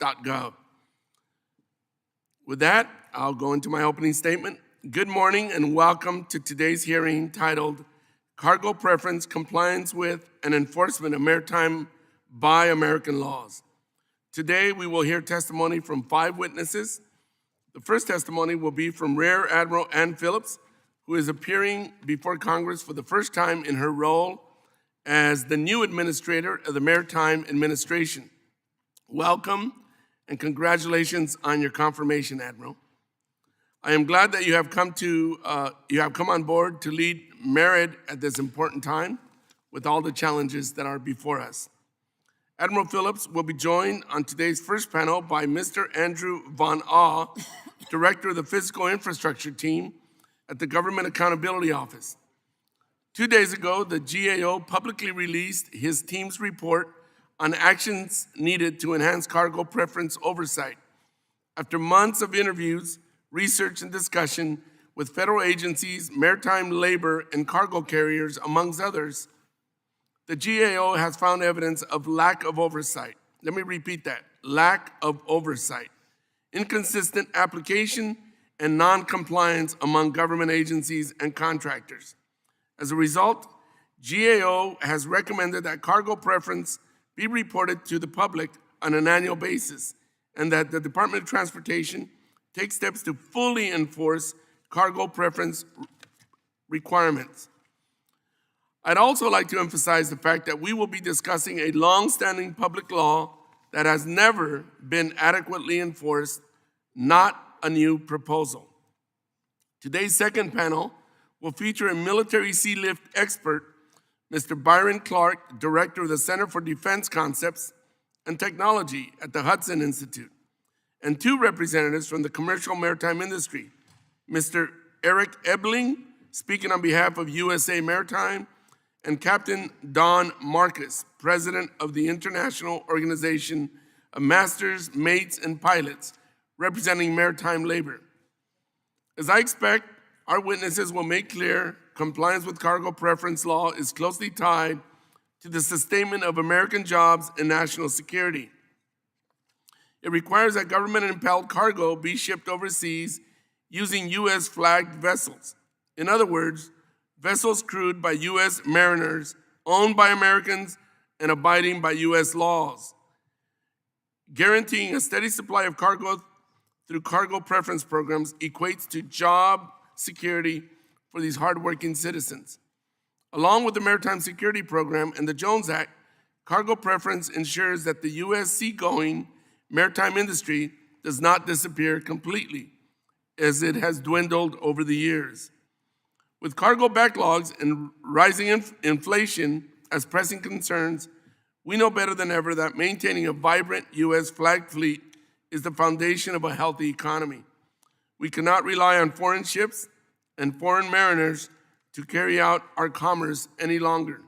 .gov. With that, I'll go into my opening statement. Good morning and welcome to today's hearing titled Cargo Preference Compliance with and Enforcement of Maritime by American Laws. Today, we will hear testimony from 5 witnesses. The first testimony will be from Rear Admiral Ann Phillips, who is appearing before Congress for the first time in her role as the new administrator of the Maritime Administration. Welcome and congratulations on your confirmation, Admiral. I am glad that you have come on board to lead MARID at this important time with all the challenges that are before us. Admiral Phillips will be joined on today's first panel by Mr. Andrew Von Awe, Director of the Physical Infrastructure Team at the Government Accountability Office. 2 days ago, the GAO publicly released his team's report on actions needed to enhance cargo preference oversight. After months of interviews, research, and discussion with federal agencies, maritime labor, and cargo carriers, amongst others, the GAO has found evidence of lack of oversight. Let me repeat that, lack of oversight, inconsistent application, and non-compliance among government agencies and contractors. As a result, GAO has recommended that cargo preference be reported to the public on an annual basis, and that the Department of Transportation take steps to fully enforce cargo preference requirements. I'd also like to emphasize the fact that we will be discussing a long-standing public law that has never been adequately enforced, not a new proposal. Today's second panel will feature a military sea lift expert, Mr. Byron Clark, Director of the Center for Defense Concepts and Technology at the Hudson Institute, and 2 representatives from the commercial maritime industry, Mr. Eric Ebling, speaking on behalf of USA Maritime, and Captain Don Marcus, President of the International Organization of Masters, Mates, and Pilots, representing maritime labor. As I expect, our witnesses will make clear compliance with cargo preference law is closely tied to the sustainment of American jobs and national security. It requires that government-impelled cargo be shipped overseas using U.S.-flagged vessels. In other words, vessels crewed by U.S. mariners, owned by Americans, and abiding by U.S. laws. Guaranteeing a steady supply of cargo through cargo preference programs equates to job security for these hardworking citizens. Along with the Maritime Security Program and the Jones Act, cargo preference ensures that the U.S. seagoing maritime industry does not disappear completely, as it has dwindled over the years. With cargo backlogs and rising inflation as pressing concerns, we know better than ever that maintaining a vibrant U.S. flagged fleet is the foundation of a healthy economy. We cannot rely on foreign ships and foreign mariners to carry out our commerce any longer.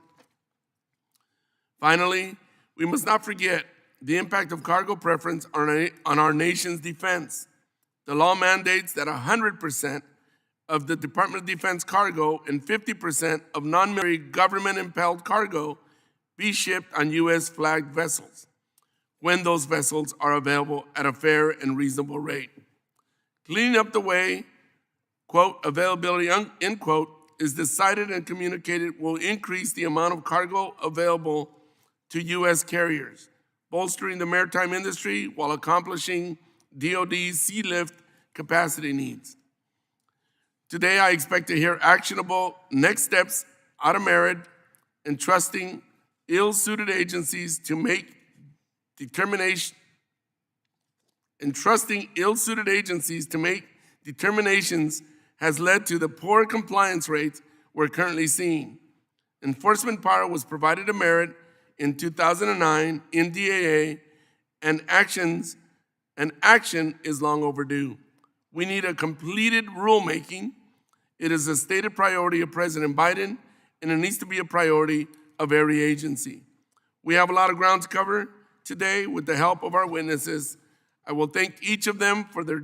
Finally, we must not forget the impact of cargo preference on our nation's defense. The law mandates that 100% of the Department of Defense cargo and 50% of non-military government-impelled cargo be shipped on U.S.-flagged vessels when those vessels are available at a fair and reasonable rate. Cleaning up the way, quote, availability, end quote, is decided and communicated will increase the amount of cargo available to U.S. carriers, bolstering the maritime industry while accomplishing DoD's sea lift capacity needs. Today, I expect to hear actionable next steps out of MARID, entrusting ill-suited agencies to make determinations has led to the poor compliance rates we're currently seeing. Enforcement power was provided to MARID in 2009 in DAA, and action is long overdue. We need a completed rulemaking. It is a stated priority of President Biden, and it needs to be a priority of every agency. We have a lot of ground to cover today with the help of our witnesses. I will thank each of them for their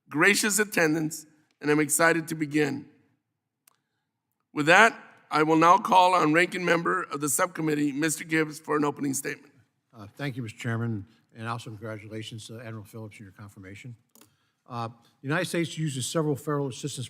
gracious attendance, and I'm excited to begin. With that, I will now call on Ranking Member of the Subcommittee, Mr. Gibbs, for an opening statement. Thank you, Mr. Chairman. and also congratulations to Admiral Phillips on your confirmation. The United States uses several federal assistance